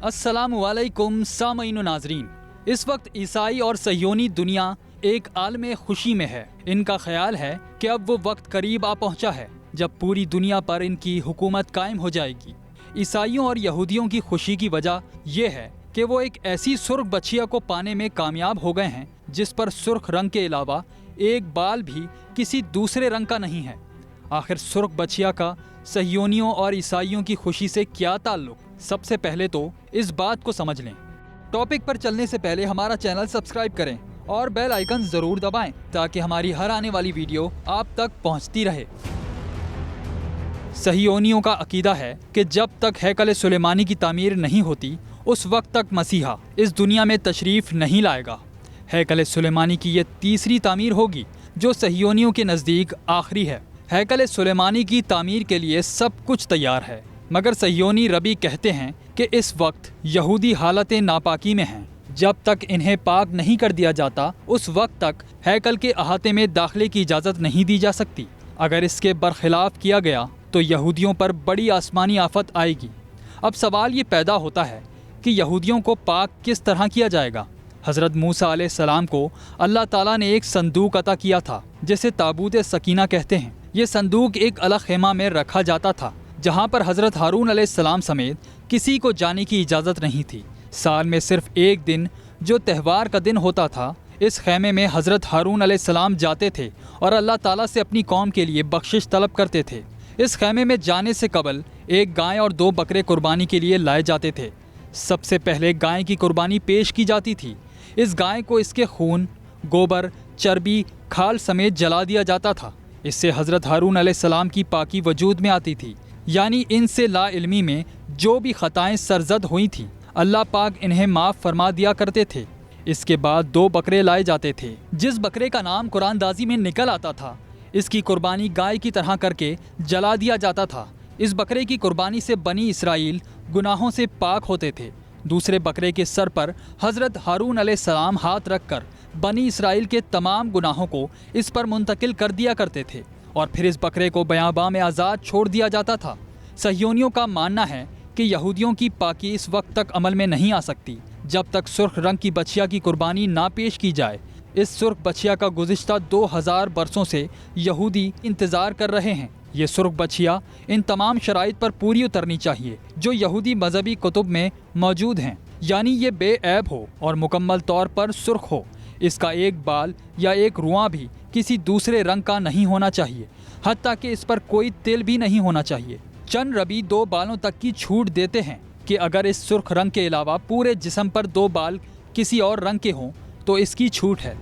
अस्सलामुअलैकुम सामईन नाजरीन। इस वक्त ईसाई और सह्योनी दुनिया एक आलम खुशी में है। इनका ख्याल है कि अब वो वक्त करीब आ पहुंचा है जब पूरी दुनिया पर इनकी हुकूमत कायम हो जाएगी। ईसाइयों और यहूदियों की खुशी की वजह यह है कि वो एक ऐसी सुर्ख बछिया को पाने में कामयाब हो गए हैं जिस पर सुर्ख रंग के अलावा एक बाल भी किसी दूसरे रंग का नहीं है। आखिर सुर्ख बछिया का सह्योनियों और ईसाइयों की खुशी से क्या ताल्लुक? सबसे पहले तो इस बात को समझ लें। टॉपिक पर चलने से पहले हमारा चैनल सब्सक्राइब करें और बेल आइकन जरूर दबाएं ताकि हमारी हर आने वाली वीडियो आप तक पहुंचती रहे। सह्योनियों का अकीदा है कि जब तक हैकल सुलेमानी की तामीर नहीं होती उस वक्त तक मसीहा इस दुनिया में तशरीफ नहीं लाएगा। हैकल सुलेमानी की ये तीसरी तामीर होगी जो सह्योनियों के नज़दीक आखिरी है। हैकल सुलेमानी की तामीर के लिए सब कुछ तैयार है, मगर सह्योनी रबी कहते हैं कि इस वक्त यहूदी हालत नापाकी में हैं। जब तक इन्हें पाक नहीं कर दिया जाता उस वक्त तक हैकल के अहाते में दाखिले की इजाज़त नहीं दी जा सकती। अगर इसके बरखिलाफ किया गया तो यहूदियों पर बड़ी आसमानी आफत आएगी। अब सवाल ये पैदा होता है कि यहूदियों को पाक किस तरह किया जाएगा। हज़रत मूसा अलैहिस्सलाम को अल्लाह ताला ने एक संदूक अता किया था जिसे ताबूत सकीना कहते हैं। ये संदूक एक अलग खेमा में रखा जाता था जहाँ पर हज़रत हारून अलैहिस्सलाम समेत किसी को जाने की इजाज़त नहीं थी। साल में सिर्फ एक दिन जो त्यौहार का दिन होता था, इस खेमे में हज़रत हारून अलैहिस्सलाम जाते थे और अल्लाह ताला से अपनी कौम के लिए बख्शिश तलब करते थे। इस खेमे में जाने से कबल एक गाय और 2 बकरे कुर्बानी के लिए लाए जाते थे। सबसे पहले गाय की कुर्बानी पेश की जाती थी। इस गाय को इसके खून, गोबर, चर्बी, खाल समेत जला दिया जाता था। इससे हज़रत हारून अलैहिस्सलाम की पाकी वजूद में आती थी, यानी इनसे ला इल्मी में जो भी खताएं सरजद हुई थीं अल्लाह पाक इन्हें माफ़ फरमा दिया करते थे। इसके बाद 2 बकरे लाए जाते थे। जिस बकरे का नाम कुरानदाजी में निकल आता था इसकी कुर्बानी गाय की तरह करके जला दिया जाता था। इस बकरे की कुर्बानी से बनी इसराइल गुनाहों से पाक होते थे। दूसरे बकरे के सर पर हज़रत हारून अलैहिस्सलाम हाथ रखकर बनी इसराइल के तमाम गुनाहों को इस पर मुंतकिल कर दिया करते थे और फिर इस बकरे को बयाबां में आज़ाद छोड़ दिया जाता था। सह्योनियों का मानना है कि यहूदियों की पाकी इस वक्त तक अमल में नहीं आ सकती जब तक सुर्ख रंग की बछिया की कुर्बानी ना पेश की जाए। इस सुर्ख बछिया का गुज़िश्ता 2000 बरसों से यहूदी इंतज़ार कर रहे हैं। ये सुर्ख बछिया इन तमाम शराइत पर पूरी उतरनी चाहिए जो यहूदी मजहबी कुतुब में मौजूद हैं, यानी ये बेऐब हो और मुकम्मल तौर पर सुर्ख हो। इसका एक बाल या एक रुआं भी किसी दूसरे रंग का नहीं होना चाहिए, हत्ता कि इस पर कोई तिल भी नहीं होना चाहिए। चंद रबी 2 बालों तक की छूट देते हैं कि अगर इस सुर्ख रंग के अलावा पूरे जिस्म पर 2 बाल किसी और रंग के हों तो इसकी छूट है।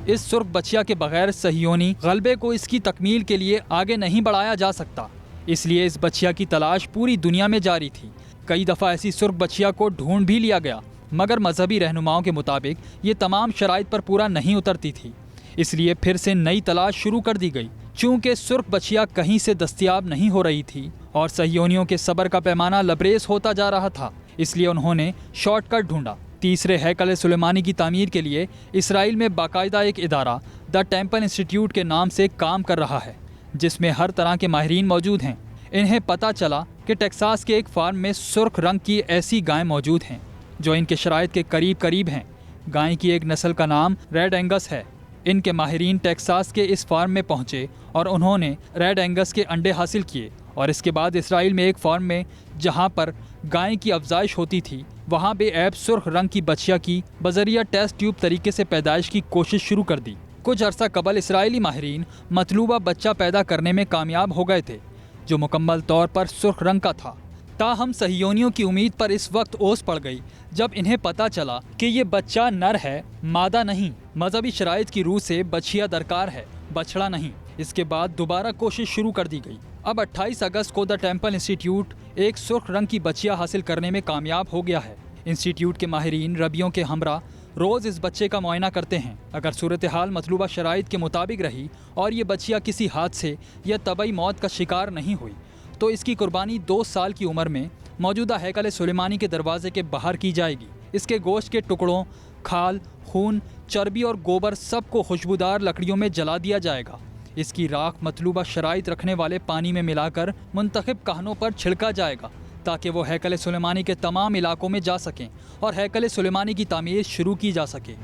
इस सुर्ख बछिया के बगैर सह्योनी गलबे को इसकी तकमील के लिए आगे नहीं बढ़ाया जा सकता, इसलिए इस बछिया की तलाश पूरी दुनिया में जारी थी। कई दफ़ा ऐसी सुर्ख बछिया को ढूंढ भी लिया गया, मगर मजहबी रहनुमाओं के मुताबिक ये तमाम शराइत पर पूरा नहीं उतरती थी, इसलिए फिर से नई तलाश शुरू कर दी गई। चूँकि सुर्ख बछिया कहीं से दस्तयाब नहीं हो रही थी और सह्योनियों के सब्र का पैमाना लबरेज होता जा रहा था, इसलिए उन्होंने शॉर्टकट ढूंढा। तीसरे हैकल सुलेमानी की तामीर के लिए इसराइल में बाकायदा एक इदारा द टेम्पल इंस्टीट्यूट के नाम से काम कर रहा है, जिसमें हर तरह के माहिरीन मौजूद हैं। इन्हें पता चला कि टेक्सास के एक फार्म में सुर्ख रंग की ऐसी गायें मौजूद हैं जो इनके शराइत के करीब करीब हैं। गाय की एक नस्ल का नाम रेड एंगस है। इनके माहिरीन टेक्सास के इस फार्म में पहुंचे और उन्होंने रेड एंगस के अंडे हासिल किए और इसके बाद इसराइल में एक फार्म में जहां पर गाय की अफजाइश होती थी वहां बेऐब सुर्ख रंग की बछिया की बजरिया टेस्ट ट्यूब तरीके से पैदाइश की कोशिश शुरू कर दी। कुछ अरसा कबल इसराइली माहिरीन मतलूबा बच्चा पैदा करने में कामयाब हो गए थे जो मुकम्मल तौर पर सुर्ख रंग का था। ताहम सह्योनियों की उम्मीद पर इस वक्त ओस पड़ गई जब इन्हें पता चला कि ये बच्चा नर है, मादा नहीं। मजहबी शराइत की रूह से बछिया दरकार है, बछड़ा नहीं। इसके बाद दोबारा कोशिश शुरू कर दी गई। अब 28 अगस्त को द टेम्पल इंस्टीट्यूट एक सुर्ख रंग की बछिया हासिल करने में कामयाब हो गया है। इंस्टीट्यूट के माहिरीन रबियों के हमरा रोज़ इस बच्चे का मुआयना करते हैं। अगर सूरत हाल मतलूबा शराइत के मुताबिक रही और ये बछिया किसी हादसे या तबई मौत का शिकार नहीं हुई तो इसकी कुर्बानी 2 साल की उम्र में मौजूदा हैकल सुलेमानी के दरवाजे के बाहर की जाएगी। इसके गोश्त के टुकड़ों, खाल, खून, चर्बी और गोबर सब को खुशबूदार लकड़ियों में जला दिया जाएगा। इसकी राख मतलूबा शराइत रखने वाले पानी में मिलाकर मुंतखब कहनों पर छिड़का जाएगा تاکہ وہ ہیکل سلیمانی کے تمام علاقوں میں جا سکیں اور ہیکل سلیمانی کی تعمیر شروع کی جا سکے۔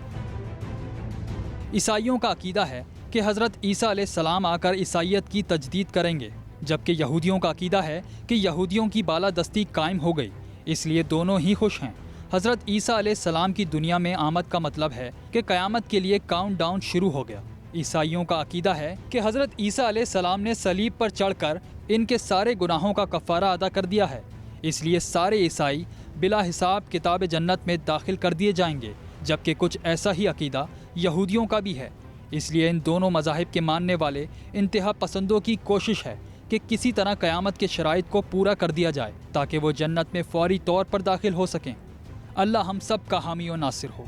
عیسائیوں کا عقیدہ ہے کہ حضرت عیسیٰ علیہ السلام آ کر عیسائیت کی تجدید کریں گے، جبکہ یہودیوں کا عقیدہ ہے کہ یہودیوں کی بالادستی قائم ہو گئی، اس لیے دونوں ہی خوش ہیں۔ حضرت عیسیٰ علیہ السلام کی دنیا میں آمد کا مطلب ہے کہ قیامت کے لیے کاؤنٹ ڈاؤن شروع ہو گیا۔ عیسائیوں کا عقیدہ ہے کہ حضرت عیسیٰ علیہ السلام نے صلیب پر چڑھ کر ان کے سارے گناہوں کا کفارہ ادا کر دیا ہے، اس لیے سارے عیسائی بلا حساب کتاب جنت میں داخل کر دیے جائیں گے، جبکہ کچھ ایسا ہی عقیدہ یہودیوں کا بھی ہے۔ اس لیے ان دونوں مذاہب کے ماننے والے انتہا پسندوں کی کوشش ہے کہ کسی طرح قیامت کے شرائط کو پورا کر دیا جائے تاکہ وہ جنت میں فوری طور پر داخل ہو سکیں۔ اللہ ہم سب کا حامی و ناصر ہو۔